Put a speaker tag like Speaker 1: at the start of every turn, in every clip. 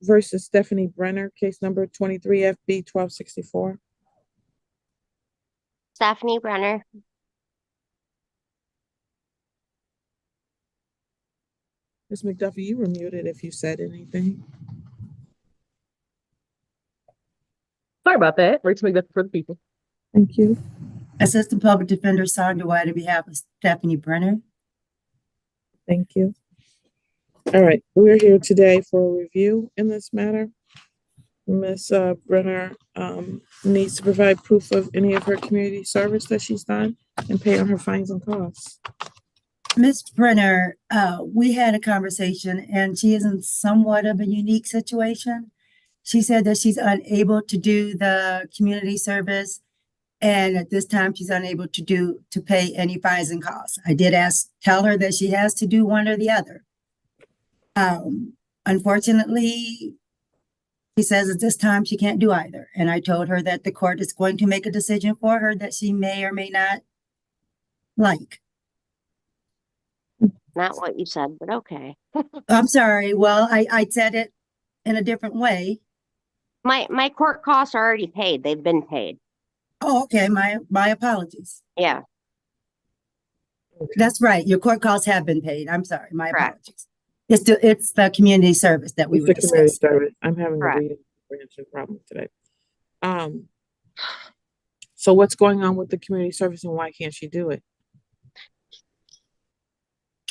Speaker 1: versus Stephanie Brenner, case number 23FB1264.
Speaker 2: Stephanie Brenner.
Speaker 1: Ms. McDuffie, you were muted if you said anything.
Speaker 3: Sorry about that. Rachel McDuffie for the people.
Speaker 1: Thank you.
Speaker 4: Assistant Public Defender Sandra White on behalf of Stephanie Brenner.
Speaker 1: Thank you. All right, we're here today for a review in this matter. Ms. Brenner needs to provide proof of any of her community service that she's done and pay on her fines and costs.
Speaker 4: Ms. Brenner, we had a conversation and she is in somewhat of a unique situation. She said that she's unable to do the community service, and at this time she's unable to pay any fines and costs. I did tell her that she has to do one or the other. Unfortunately, she says at this time she can't do either. And I told her that the court is going to make a decision for her that she may or may not like.
Speaker 2: Not what you said, but okay.
Speaker 4: I'm sorry. Well, I said it in a different way.
Speaker 2: My court costs are already paid. They've been paid.
Speaker 4: Oh, okay. My apologies.
Speaker 2: Yeah.
Speaker 4: That's right. Your court costs have been paid. I'm sorry. My apologies. It's the community service that we were discussing.
Speaker 1: Service. I'm having a reading comprehension problem today. So what's going on with the community service and why can't she do it?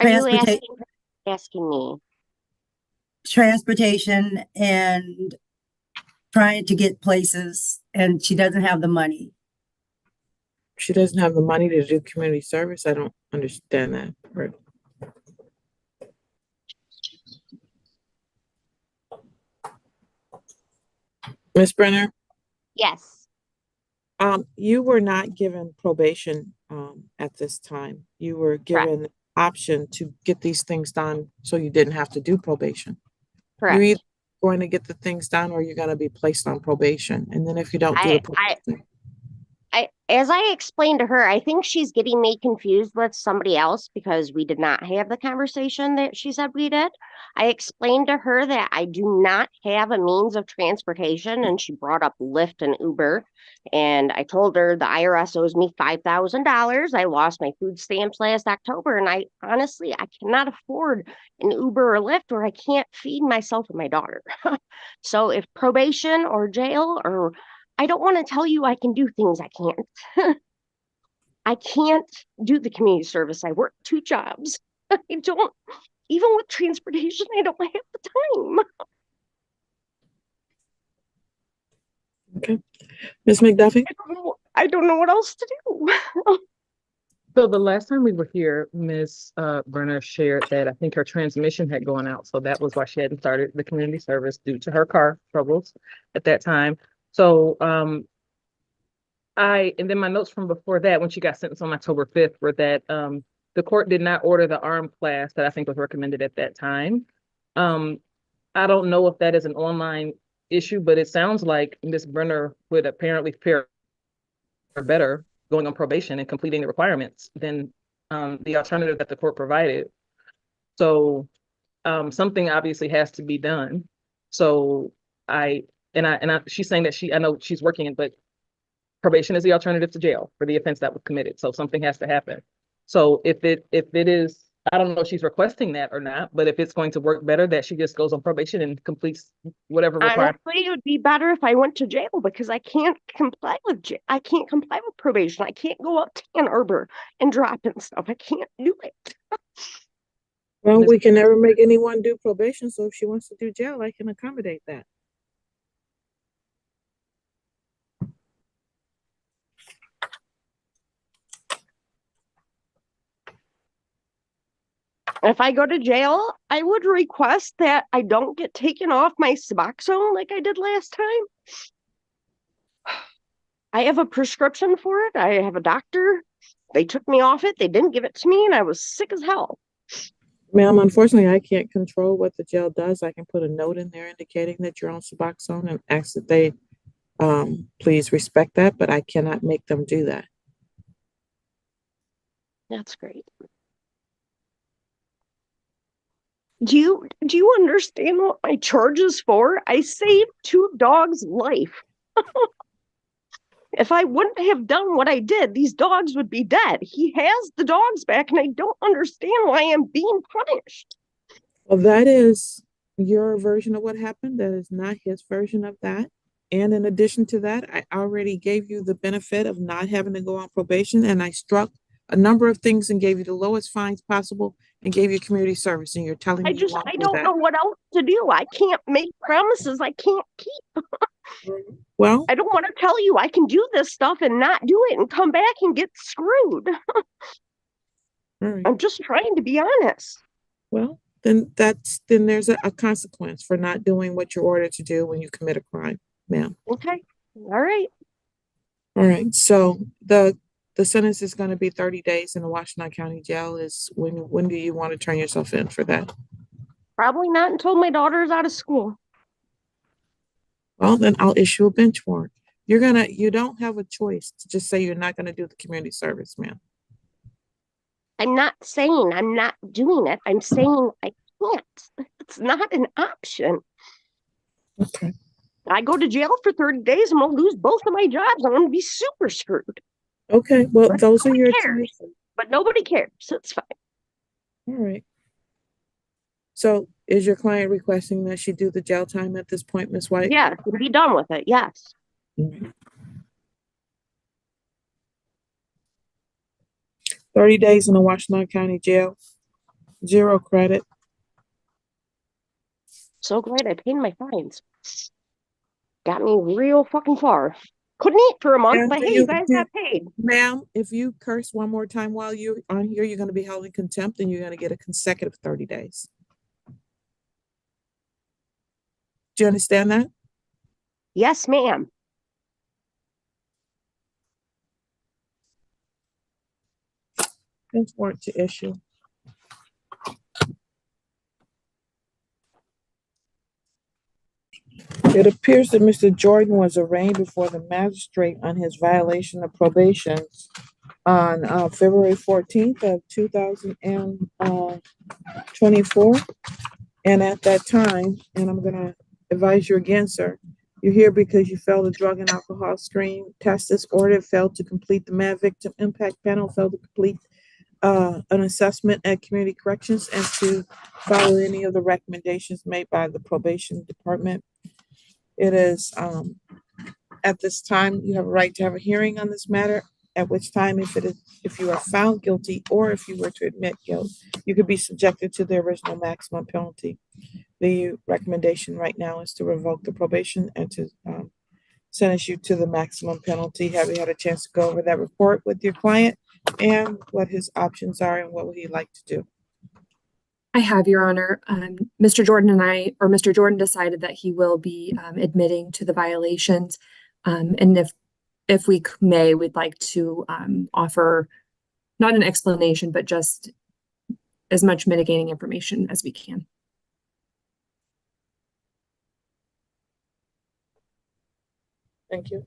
Speaker 2: Are you asking me?
Speaker 4: Transportation and trying to get places, and she doesn't have the money.
Speaker 1: She doesn't have the money to do community service? I don't understand that part. Ms. Brenner?
Speaker 2: Yes.
Speaker 1: You were not given probation at this time. You were given the option to get these things done so you didn't have to do probation.
Speaker 2: Correct.
Speaker 1: You're either going to get the things done or you're going to be placed on probation. And then if you don't do the probation.
Speaker 2: As I explained to her, I think she's getting me confused with somebody else because we did not have the conversation that she said we did. I explained to her that I do not have a means of transportation, and she brought up Lyft and Uber. And I told her the IRS owes me $5,000. I lost my food stamps last October, and I honestly cannot afford an Uber or Lyft, or I can't feed myself and my daughter. So if probation or jail, or I don't want to tell you I can do things I can't. I can't do the community service. I work 2 jobs. I don't, even with transportation, I don't have the time.
Speaker 1: Okay. Ms. McDuffie?
Speaker 2: I don't know what else to do.
Speaker 3: So the last time we were here, Ms. Brenner shared that I think her transmission had gone out. So that was why she hadn't started the community service due to her car troubles at that time. So and then my notes from before that, when she got sentenced on October 5th, were that the court did not order the armed class that I think was recommended at that time. I don't know if that is an online issue, but it sounds like Ms. Brenner would apparently fare better going on probation and completing the requirements than the alternative that the court provided. So something obviously has to be done. So she's saying that I know she's working, but probation is the alternative to jail for the offense that was committed. So something has to happen. So if it is, I don't know if she's requesting that or not, but if it's going to work better that she just goes on probation and completes whatever requirement.
Speaker 2: Honestly, it would be better if I went to jail because I can't comply with probation. I can't go up to Ann Arbor and drop in stuff. I can't do it.
Speaker 1: Well, we can never make anyone do probation. So if she wants to do jail, I can accommodate that.
Speaker 2: If I go to jail, I would request that I don't get taken off my Suboxone like I did last time. I have a prescription for it. I have a doctor. They took me off it. They didn't give it to me, and I was sick as hell.
Speaker 1: Ma'am, unfortunately, I can't control what the jail does. I can put a note in there indicating that you're on Suboxone and ask that they please respect that, but I cannot make them do that.
Speaker 2: That's great. Do you understand what my charge is for? I saved 2 dogs' life. If I wouldn't have done what I did, these dogs would be dead. He has the dogs back, and I don't understand why I'm being punished.
Speaker 1: Well, that is your version of what happened. That is not his version of that. And in addition to that, I already gave you the benefit of not having to go on probation, and I struck a number of things and gave you the lowest fines possible and gave you community service. And you're telling me you won't
Speaker 2: I
Speaker 1: do
Speaker 2: don't
Speaker 1: that.
Speaker 2: know what else to do. I can't make promises I can't keep.
Speaker 1: Well,
Speaker 2: I don't want to tell you I can do this stuff and not do it and come back and get screwed.
Speaker 1: all right.
Speaker 2: I'm just trying to be honest.
Speaker 1: Well, then there's a consequence for not doing what you're ordered to do when you commit a crime, ma'am.
Speaker 2: Okay. All right.
Speaker 1: All right. So the sentence is going to be 30 days in the Washington County Jail. Is when do you want to turn yourself in for that?
Speaker 2: Probably not until my daughter is out of school.
Speaker 1: Well, then I'll issue a bench warrant. You don't have a choice to just say you're not gonna do the community service, ma'am.
Speaker 2: I'm not saying I'm not doing it. I'm saying I can't. It's not an option.
Speaker 1: Okay.
Speaker 2: I go to jail for 30 days, I'm gonna lose both of my jobs. I'm gonna be super screwed.
Speaker 1: Okay, well,
Speaker 2: But
Speaker 1: those are
Speaker 2: nobody
Speaker 1: your
Speaker 2: cares.
Speaker 1: choices.
Speaker 2: But nobody cares. So it's fine.
Speaker 1: All right. So is your client requesting that she do the jail time at this point, Ms. White?
Speaker 2: Yeah, be done with it. Yes.
Speaker 1: All right. 30 days in the Washington County Jail, 0 credit.
Speaker 2: So glad I paid my fines. Got me real fucking far. Couldn't eat for a month,
Speaker 1: And
Speaker 2: but
Speaker 1: do
Speaker 2: hey,
Speaker 1: you-
Speaker 2: you guys
Speaker 1: do-
Speaker 2: got paid.
Speaker 1: Ma'am, if you curse one more time while you're on here, you're gonna be held in contempt and you're gonna get a consecutive 30 days. Do you understand that?
Speaker 2: Yes, ma'am.
Speaker 1: Bench warrant to issue. It appears that Mr. Jordan was arraigned before the magistrate on his violation of probation on February 14th of 2024. And at that time, and I'm gonna advise you again, sir, you're here because you failed a drug and alcohol screen test disorder, failed to complete the MAD victim impact panel, failed to complete an assessment at community corrections, and to follow any of the recommendations made by the probation department. It is, at this time, you have a right to have a hearing on this matter, at which time, if you are found guilty or if you were to admit guilt, you could be subjected to the original maximum penalty. The recommendation right now is to revoke the probation and to sentence you to the maximum penalty. Have you had a chance to go over that report with your client and what his options are and what would he like to do?
Speaker 5: I have, Your Honor. Mr. Jordan decided that he will be admitting to the violations. And if we may, we'd like to offer not an explanation, but just as much mitigating information as we can.
Speaker 1: Thank you.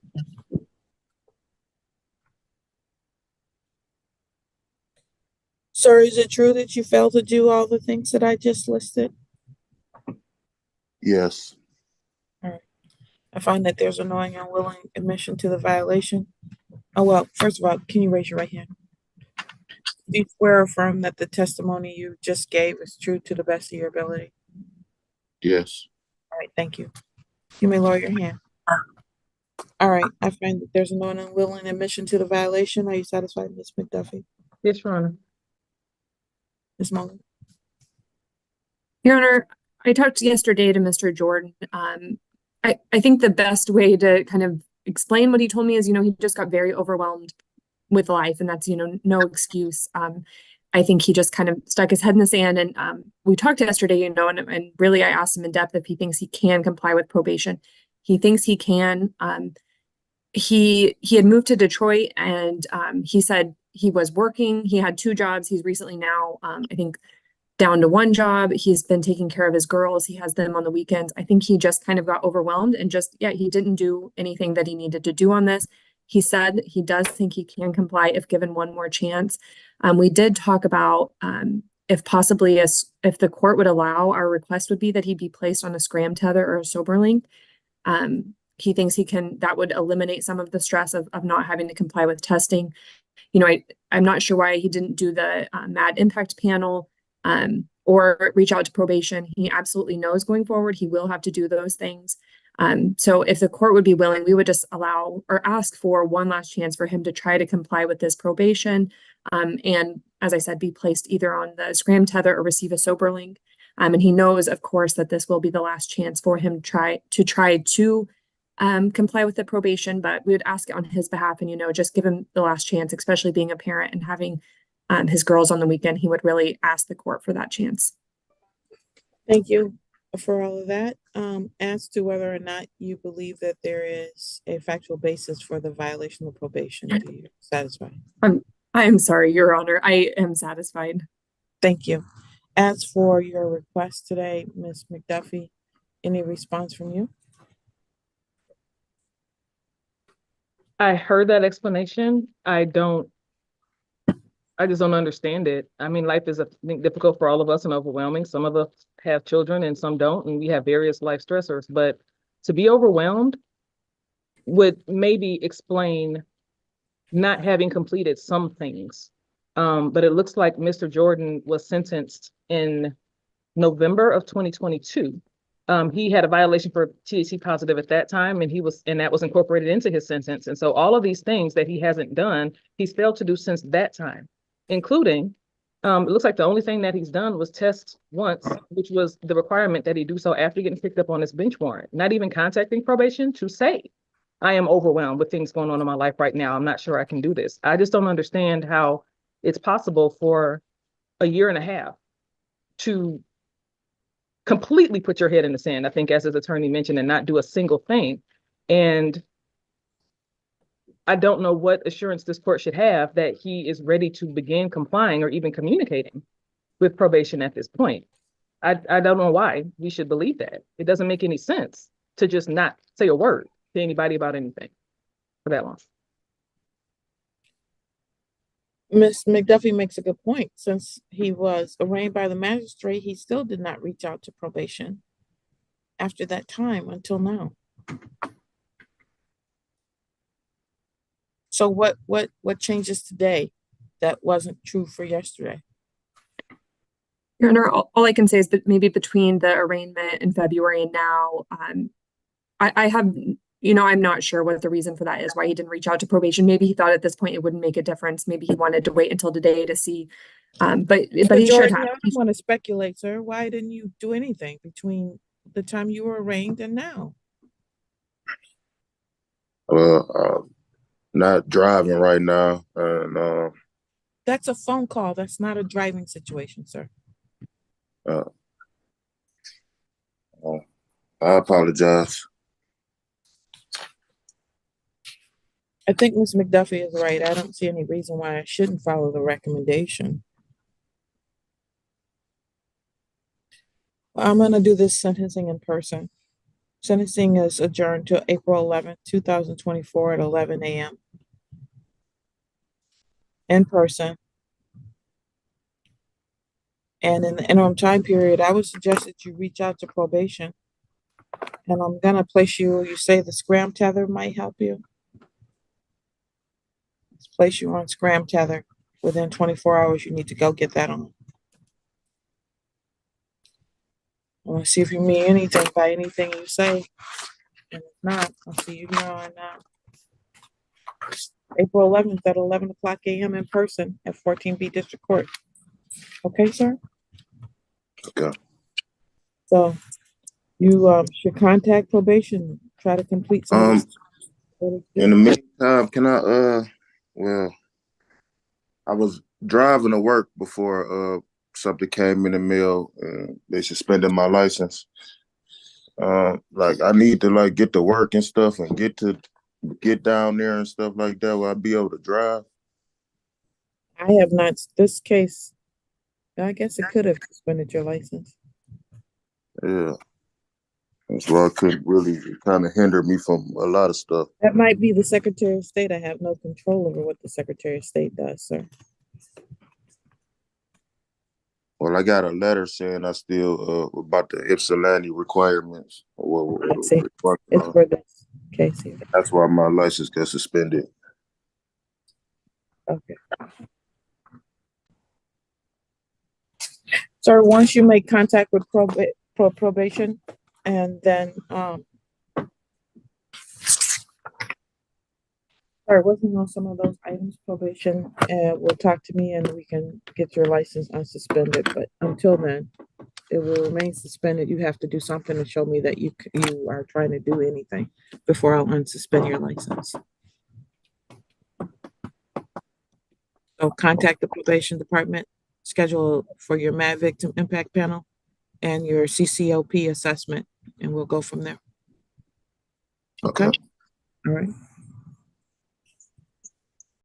Speaker 1: Sir, is it true that you failed to do all the things that I just listed?
Speaker 6: Yes,
Speaker 1: I find that there's a knowing and willing admission to the violation. Oh, well, first of all, can you raise your right hand? Do you swear or affirm that the testimony you just gave is true to the best of your ability?
Speaker 6: yes,
Speaker 1: All right, thank you. You may lower your hand. All right, I find that there's a knowing and willing admission to the violation. Are you satisfied, Ms. McDuffie?
Speaker 3: Yes, Your Honor.
Speaker 1: Ms. Mullen?
Speaker 5: Your Honor, I talked yesterday to Mr. Jordan. I think the best way to kind of explain what he told me is, he just got very overwhelmed with life, and that's, no excuse. I think he just kind of stuck his head in the sand, and we talked yesterday, and really I asked him in depth if he thinks he can comply with probation. He thinks he can. He had moved to Detroit, and he said he was working. He had 2 jobs. He's recently now, I think, down to 1 job. He's been taking care of his girls. He has them on the weekends. I think he just kind of got overwhelmed and he didn't do anything that he needed to do on this. He said he does think he can comply if given one more chance. We did talk about if possibly if the court would allow, our request would be that he be placed on a scram tether or a sober link. He thinks that would eliminate some of the stress of not having to comply with testing. You know, I'm not sure why he didn't do the MAD impact panel or reach out to probation. He absolutely knows going forward he will have to do those things. So if the court would be willing, we would just allow or ask for one last chance for him to try to comply with this probation. And as I said, be placed either on the scram tether or receive a sober link. And he knows, of course, that this will be the last chance for him to try to comply with the probation, but we would ask it on his behalf and, just give him the last chance, especially being a parent and having his girls on the weekend. He would really ask the court for that chance.
Speaker 1: Thank you for all of that. As to whether or not you believe that there is a factual basis for the violation of probation, do you satisfy?
Speaker 5: I am sorry, Your Honor. I am satisfied.
Speaker 1: Thank you. As for your request today, Ms. McDuffie, any response from you?
Speaker 3: I heard that explanation. I just don't understand it. I mean, life is, I think, difficult for all of us and overwhelming. Some of us have children and some don't, and we have various life stressors. But to be overwhelmed would maybe explain not having completed some things. But it looks like Mr. Jordan was sentenced in November of 2022. He had a violation for THC positive at that time, and that was incorporated into his sentence. And so all of these things that he hasn't done, he's failed to do since that time, including, it looks like the only thing that he's done was test once, which was the requirement that he do so after getting picked up on his bench warrant, not even contacting probation to say, I am overwhelmed with things going on in my life right now. I'm not sure I can do this. I just don't understand how it's possible for a year and a half to completely put your head in the sand, I think, as his attorney mentioned, and not do a single thing. And I don't know what assurance this court should have that he is ready to begin complying or even communicating with probation at this point. I don't know why we should believe that. It doesn't make any sense to just not say a word to anybody about anything for that long.
Speaker 1: Ms. McDuffie makes a good point. Since he was arraigned by the magistrate, he still did not reach out to probation after that time until now. So what changes today that wasn't true for yesterday?
Speaker 5: Your Honor, all I can say is that maybe between the arraignment in February and now, I have, I'm not sure what the reason for that is, why he didn't reach out to probation. Maybe he thought at this point it wouldn't make a difference. Maybe he wanted to wait until today to see, but he
Speaker 1: Jordan,
Speaker 5: should have.
Speaker 1: I don't want to speculate, sir. Why didn't you do anything between the time you were arraigned and now?
Speaker 6: Not driving right now, and
Speaker 1: That's a phone call. That's not a driving situation, sir.
Speaker 6: I apologize.
Speaker 1: I think Ms. McDuffie is right. I don't see any reason why I shouldn't follow the recommendation. I'm going to do this sentencing in person. Sentencing is adjourned to April 11th, 2024 at 11 a.m. in person. And in the interim time period, I would suggest that you reach out to probation. And I'm going to place you say the scram tether might help you. Let's place you on scram tether. Within 24 hours, you need to go get that on. I want to see if you mean anything by anything you say. And if not, I'll see you here on April 11th at 11 o'clock a.m. in person at 14B District Court. Okay, sir?
Speaker 6: Okay.
Speaker 1: So you should contact probation, try to complete some.
Speaker 6: In the meantime, can I I was driving to work before something came in the mail and they suspended my license. Like I need to get to work and stuff and get down there and stuff like that. Will I be able to drive?
Speaker 1: I have not, this case, I guess it could have suspended your license.
Speaker 6: Yeah. That's why it could really kind of hinder me from a lot of stuff.
Speaker 1: That might be the Secretary of State. I have no control over what the Secretary of State does, sir.
Speaker 6: Well, I got a letter saying I still about the Ypsilanti requirements.
Speaker 1: I see. It's for this case here.
Speaker 6: That's why my license got suspended.
Speaker 1: Okay. Sir, once you make contact with probation, and then or working on some of those items, probation, will talk to me and we can get your license unsuspended. But until then, it will remain suspended. You have to do something to show me that you are trying to do anything before I'll unsuspend your license. So contact the probation department, schedule for your MAD victim impact panel and your CCOP assessment, and we'll go from there. Okay. All right.